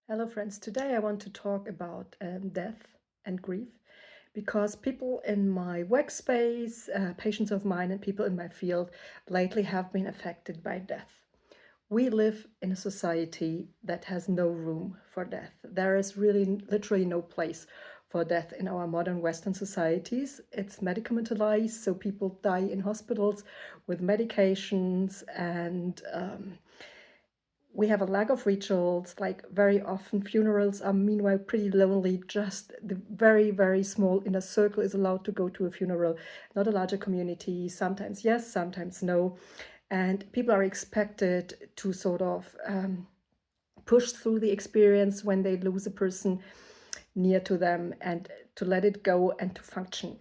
Hello, friends. Today I want to talk about death and grief because people in my workspace, patients of mine, and people in my field lately have been affected by death. We live in a society that has no room for death. There is really literally no place for death in our modern Western societies. It's medicamentalized, so people die in hospitals with medications and we have a lack of rituals. Like very often funerals are meanwhile pretty lonely. Just the very, very small inner circle is allowed to go to a funeral, not a larger community. Sometimes yes, sometimes no. And people are expected to sort of push through the experience when they lose a person near to them and to let it go and to function.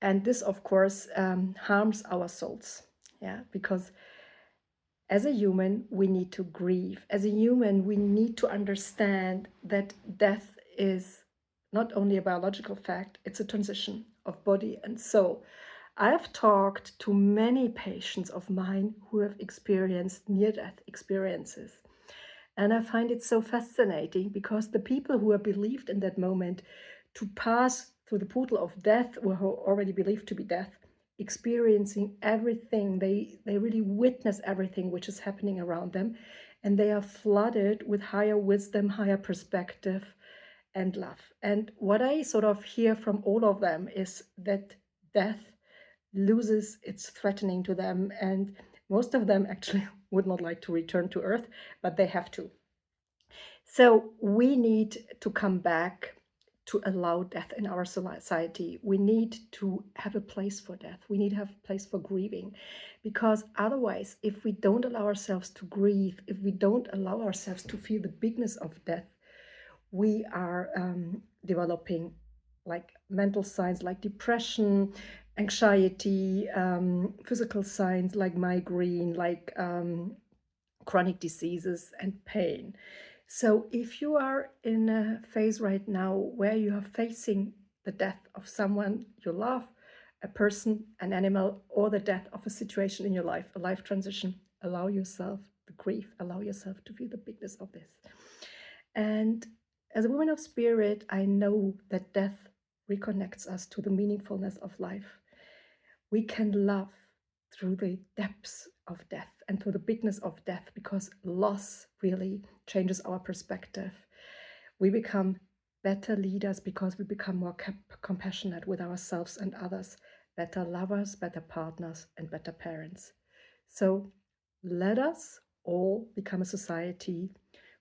And this, of course, harms our souls. Yeah, because as a human, we need to grieve. As a human, we need to understand that death is not only a biological fact, it's a transition of body and soul. I have talked to many patients of mine who have experienced near-death experiences. And I find it so fascinating because the people who are believed in that moment to pass through the portal of death, or who are already believed to be death, experiencing everything, they really witness everything which is happening around them, and they are flooded with higher wisdom, higher perspective, and love. And what I sort of hear from all of them is that death loses its threatening to them, and most of them actually would not like to return to Earth, but they have to. So we need to come back to allow death in our society. We need to have a place for death. We need to have a place for grieving, because otherwise, if we don't allow ourselves to grieve, if we don't allow ourselves to feel the bigness of death, we are developing like mental signs like depression, anxiety, physical signs like migraine, like chronic diseases and pain. So if you are in a phase right now where you are facing the death of someone you love, a person, an animal, or the death of a situation in your life, a life transition, allow yourself the grief, allow yourself to feel the bigness of this. And as a woman of spirit, I know that death reconnects us to the meaningfulness of life. We can love through the depths of death and through the bigness of death, because loss really changes our perspective. We become better leaders because we become more compassionate with ourselves and others, better lovers, better partners, and better parents. So let us all become a society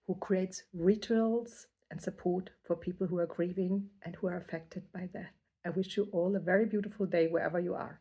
who creates rituals and support for people who are grieving and who are affected by death. I wish you all a very beautiful day wherever you are.